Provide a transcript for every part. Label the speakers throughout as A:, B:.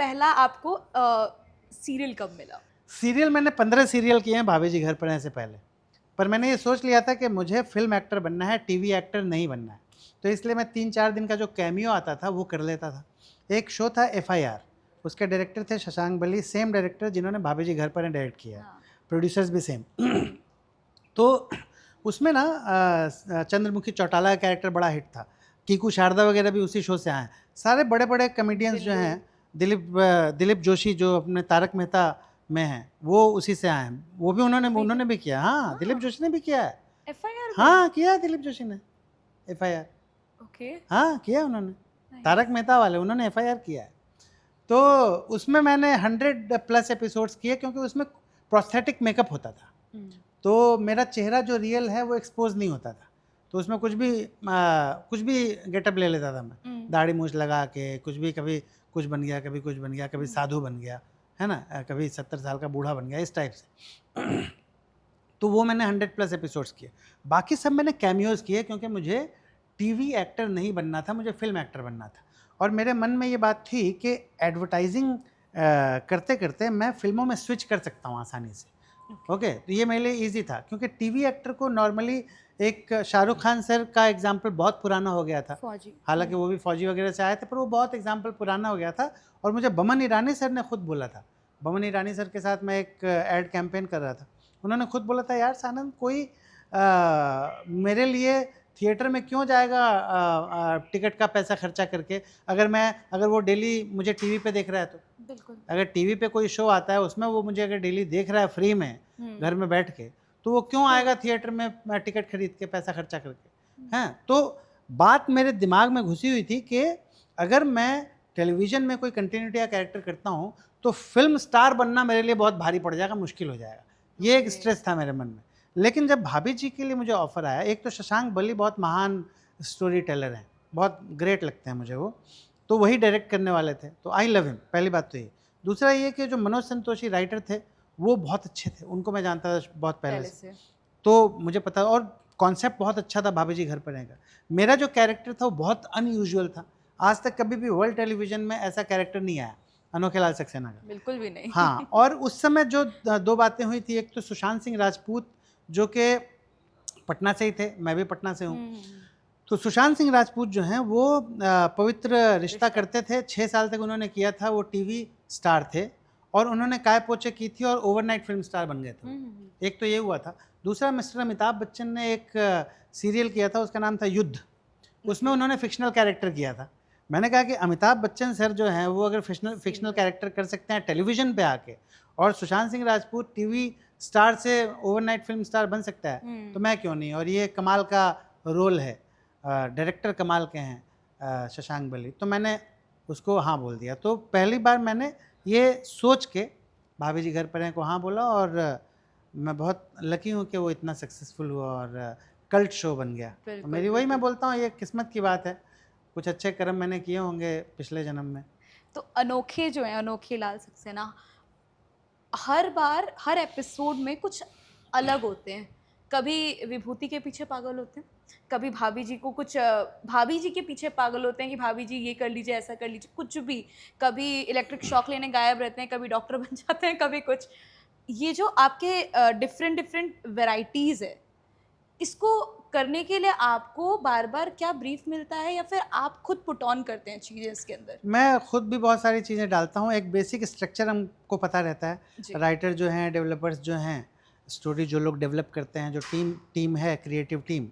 A: पहला आपको सीरियल कब मिला?
B: सीरियल मैंने 15 सीरियल किए हैं भाभी जी घर पर हैं से पहले, पर मैंने ये सोच लिया था कि मुझे फिल्म एक्टर बनना है, टीवी एक्टर नहीं बनना है। तो इसलिए मैं 3-4 दिन का जो कैमियो आता था वो कर लेता था। एक शो था FIR, उसके डायरेक्टर थे शशांक बली, सेम डायरेक्टर जिन्होंने भाभी जी घर पर हैं डायरेक्ट किया है,
A: हाँ।
B: प्रोड्यूसर्स भी सेम। तो उसमें ना चंद्रमुखी चौटाला का कैरेक्टर बड़ा हिट था, कीकू शारदा वगैरह भी उसी शो से आए हैं। सारे बड़े बड़े कॉमेडियंस जो हैं, दिलीप जोशी जो अपने तारक मेहता में हैं, वो उसी से आए हैं। वो भी उन्होंने भी किया। हाँ, दिलीप जोशी ने भी किया है।
A: FIR
B: हाँ, किया है दिलीप जोशी ने FIR।
A: ओके।
B: हाँ, किया उन्होंने, तारक मेहता वाले उन्होंने FIR किया है। तो उसमें मैंने 100+ एपिसोड्स किए, क्योंकि उसमें प्रोस्थेटिक मेकअप होता था, तो मेरा चेहरा जो रियल है वो एक्सपोज नहीं होता था। तो उसमें कुछ भी गेटअप ले लेता था मैं, दाढ़ी मूछ लगा के, कुछ भी, कभी कुछ बन गया, कभी कुछ बन गया, कभी साधु बन गया, है ना, कभी 70 साल का बूढ़ा बन गया, इस टाइप से। तो वो मैंने 100+ एपिसोड्स किए। बाकी सब मैंने कैमियोज किए, क्योंकि मुझे टीवी एक्टर नहीं बनना था, मुझे फिल्म एक्टर बनना था। और मेरे मन में ये बात थी कि एडवर्टाइजिंग करते करते मैं फिल्मों में स्विच कर सकता हूँ आसानी से। ओके, तो ये मेरे लिए ईजी था, क्योंकि टीवी एक्टर को नॉर्मली एक शाहरुख खान सर का एग्जाम्पल बहुत पुराना हो गया था,
A: फौजी।
B: हालांकि वो भी फौजी वगैरह से आए थे, पर वो बहुत एग्जाम्पल पुराना हो गया था। और मुझे बमन ईरानी सर ने खुद बोला था, बमन ईरानी सर के साथ मैं एक एड कैंपेन कर रहा था, उन्होंने खुद बोला था, यार सानंद, कोई मेरे लिए थिएटर में क्यों जाएगा टिकट का पैसा खर्चा करके, अगर वो डेली मुझे टीवी पे देख रहा है तो।
A: बिल्कुल।
B: अगर टीवी पे कोई शो आता है, उसमें वो मुझे अगर डेली देख रहा है फ्री में घर में बैठ के, तो वो क्यों आएगा थिएटर में टिकट खरीद के पैसा खर्चा करके, हैं? तो बात मेरे दिमाग में घुसी हुई थी कि अगर मैं टेलीविज़न में कोई कंटिन्यूटी या कैरेक्टर करता हूँ, तो फिल्म स्टार बनना मेरे लिए बहुत भारी पड़ जाएगा, मुश्किल हो जाएगा। ये एक स्ट्रेस था मेरे मन में। लेकिन जब भाभी जी के लिए मुझे ऑफ़र आया, एक तो शशांक बली बहुत महान स्टोरी टेलर हैं, बहुत ग्रेट लगते हैं मुझे वो, तो वही डायरेक्ट करने वाले थे, तो आई लव हिम, पहली बात तो ये। दूसरा ये कि जो मनोज संतोषी राइटर थे, वो बहुत अच्छे थे, उनको मैं जानता था बहुत पहले से, तो मुझे पता, और कॉन्सेप्ट बहुत अच्छा था भाभी जी घर पर रहेगा। मेरा जो कैरेक्टर था वो बहुत अनयूजुअल था, आज तक कभी भी वर्ल्ड टेलीविज़न में ऐसा कैरेक्टर नहीं आया अनोखे लाल सक्सेना का,
A: बिल्कुल भी नहीं।
B: हाँ। और उस समय जो 2 बातें हुई थी, एक तो सुशांत सिंह राजपूत जो कि पटना से ही थे, मैं भी पटना से हूँ, तो सुशांत सिंह राजपूत जो हैं वो पवित्र रिश्ता करते थे, 6 साल तक उन्होंने किया था, वो टीवी स्टार थे, और उन्होंने काय पोछे की थी और ओवरनाइट फिल्म स्टार बन गए थे। एक तो ये हुआ था। दूसरा, मिस्टर अमिताभ बच्चन ने एक सीरियल किया था, उसका नाम था युद्ध, उसमें उन्होंने फिक्शनल कैरेक्टर किया था। मैंने कहा कि अमिताभ बच्चन सर जो हैं वो अगर फिक्शनल कैरेक्टर कर सकते हैं टेलीविज़न पे आके, और सुशांत सिंह राजपूत टीवी स्टार से ओवरनाइट फिल्म स्टार बन सकता है, तो मैं क्यों नहीं। और ये कमाल का रोल है, डायरेक्टर कमाल के हैं शशांक बली, तो मैंने उसको हाँ बोल दिया। तो पहली बार मैंने ये सोच के भाभी जी घर पर हैं को हाँ बोला, और मैं बहुत लकी हूँ कि वो इतना सक्सेसफुल हुआ और कल्ट शो बन गया। तो मेरी वही, मैं बोलता हूँ, ये किस्मत की बात है, कुछ अच्छे कर्म मैंने किए होंगे पिछले जन्म में।
A: तो अनोखे जो हैं, अनोखे लाल सक्सेना, हर बार हर एपिसोड में कुछ अलग होते हैं। कभी विभूति के पीछे पागल होते हैं, कभी भाभी जी को कुछ भाभी जी के पीछे पागल होते हैं कि भाभी जी ये कर लीजिए, ऐसा कर लीजिए, कुछ भी। कभी इलेक्ट्रिक शॉक लेने गायब रहते हैं, कभी डॉक्टर बन जाते हैं, कभी कुछ। ये जो आपके डिफरेंट वैरायटीज़ है, इसको करने के लिए आपको बार-बार क्या ब्रीफ मिलता है, या फिर आप खुद पुट ऑन करते हैं चीज़ें इसके अंदर?
B: मैं खुद भी बहुत सारी चीज़ें डालता हूँ, एक बेसिक स्ट्रक्चर हमको पता रहता है।
A: जी।
B: राइटर जो हैं, डेवलपर्स जो हैं, स्टोरी जो लोग डेवलप करते हैं, जो टीम है, क्रिएटिव टीम,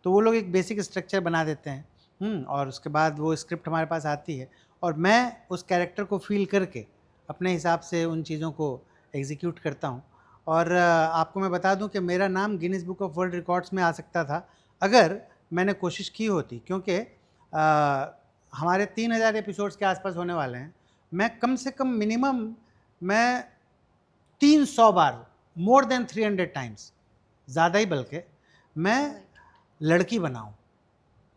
B: तो वो लोग एक बेसिक स्ट्रक्चर बना देते हैं, और उसके बाद वो स्क्रिप्ट हमारे पास आती है, और मैं उस कैरेक्टर को फील करके अपने हिसाब से उन चीज़ों को एग्जीक्यूट करता हूँ। और आपको मैं बता दूं कि मेरा नाम Guinness book of world records में आ सकता था अगर मैंने कोशिश की होती, क्योंकि हमारे 3000 एपिसोड्स के आसपास होने वाले हैं। मैं कम से कम मिनिमम मैं 300 बार, मोर देन 300 टाइम्स, ज़्यादा ही बल्कि, मैं लड़की बनाऊं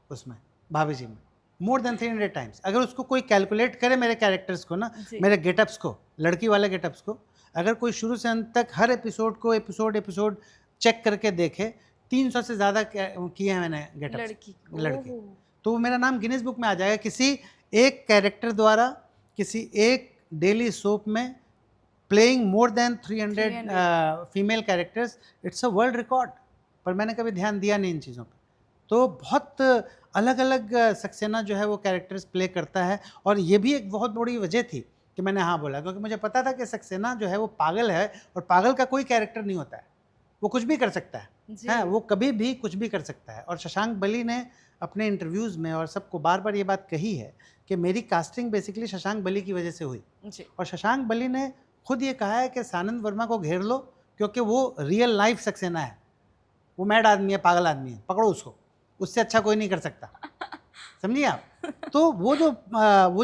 B: उसमें, भाभी जी में, मोर देन 300 टाइम्स। अगर उसको कोई कैलकुलेट करे मेरे कैरेक्टर्स को ना, मेरे गेटअप्स को, लड़की वाले गेटअप्स को, अगर कोई शुरू से अंत तक हर एपिसोड को एपिसोड चेक करके देखे, 300 से ज़्यादा किए हैं मैंने गेटअप्स लड़की, तो वो मेरा नाम गिनीज बुक में आ जाएगा, किसी एक कैरेक्टर द्वारा, किसी एक डेली सोप में playing more than 300 female characters, it's a world record. पर मैंने कभी ध्यान दिया नहीं इन चीज़ों पे। तो बहुत अलग अलग सक्सेना जो है वो कैरेक्टर्स प्ले करता है, और ये भी एक बहुत बड़ी वजह थी कि मैंने हाँ बोला, क्योंकि मुझे पता था कि सक्सेना जो है वो पागल है, और पागल का कोई कैरेक्टर नहीं होता है, वो कुछ भी कर सकता है, वो कभी भी कुछ भी कर सकता है। और शशांक बली ने अपने इंटरव्यूज़ में और सबको बार बार ये बात कही है कि मेरी कास्टिंग बेसिकली शशांक बली की वजह से हुई। और शशांक बली ने खुद ये कहा है कि सानंद वर्मा को घेर लो, क्योंकि वो रियल लाइफ सक्सेना है, वो मैड आदमी है, पागल आदमी है, पकड़ो उसको, उससे अच्छा कोई नहीं कर सकता। समझिए आप। तो वो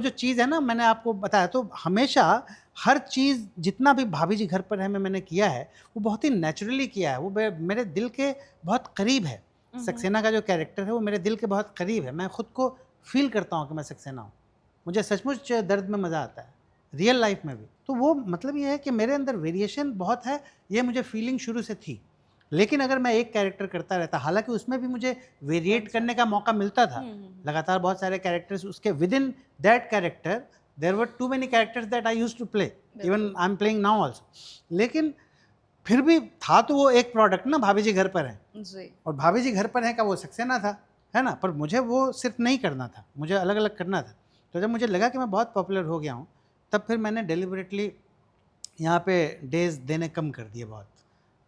B: जो चीज़ है ना, मैंने आपको बताया, तो हमेशा हर चीज़ जितना भी भाभी जी घर पर है में मैंने किया है वो बहुत ही नेचुरली किया है, वो मेरे दिल के बहुत करीब है। सक्सेना का जो कैरेक्टर है वो मेरे दिल के बहुत करीब है, मैं खुद को फील करता हूँ कि मैं सक्सेना हूँ, मुझे सचमुच दर्द में मज़ा आता है, रियल लाइफ में भी। तो वो मतलब ये है कि मेरे अंदर वेरिएशन बहुत है, ये मुझे फीलिंग शुरू से थी। लेकिन अगर मैं एक कैरेक्टर करता रहता, हालांकि उसमें भी मुझे वेरिएट करने का मौका मिलता था, लगातार बहुत सारे कैरेक्टर्स उसके within that character, there were too many characters that I used to play, even I am playing now also. लेकिन फिर भी था तो वो एक प्रोडक्ट ना, भाभी जी घर पर है जी, और भाभी जी घर पर है का वो सक्सेना था, है ना। पर मुझे वो सिर्फ नहीं करना था, मुझे अलग अलग करना था। तो जब मुझे लगा कि मैं बहुत पॉपुलर हो गया हूँ, तब फिर मैंने डेलिबरेटली यहाँ पे डेज देने कम कर दिए बहुत।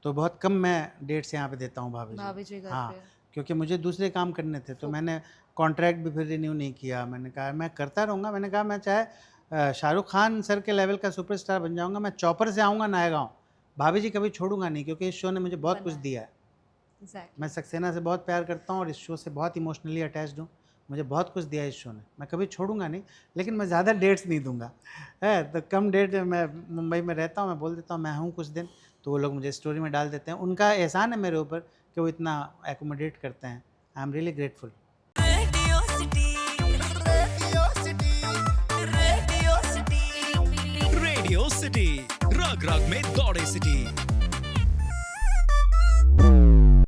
B: तो बहुत कम मैं डेट्स यहाँ पे देता हूँ भाभी जी घर हाँ पे। क्योंकि मुझे दूसरे काम करने थे, तो मैंने कॉन्ट्रैक्ट भी फिर रिन्यू नहीं किया। मैंने कहा मैं करता रहूँगा, मैंने कहा मैं चाहे शाहरुख खान सर के लेवल का सुपरस्टार बन जाऊँगा, मैं चौपर से आऊँगा नायगांव, भाभी जी कभी छोड़ूंगा नहीं, क्योंकि इस शो ने मुझे बहुत कुछ दिया है। मैं सक्सेना से बहुत प्यार करता हूँ और इस शो से बहुत इमोशनली अटैच्ड हूँ, मुझे बहुत कुछ दिया है इस शो ने, मैं कभी छोड़ूंगा नहीं। लेकिन मैं ज़्यादा डेट्स नहीं दूंगा, है तो कम डेट। मैं मुंबई में रहता हूँ, मैं बोल देता हूँ मैं हूँ कुछ दिन, तो वो लोग मुझे स्टोरी में डाल देते हैं। उनका एहसान है मेरे ऊपर कि वो इतना एकोमोडेट करते हैं। I am really grateful.
C: Radio city रग रग में दौड़े सिटी।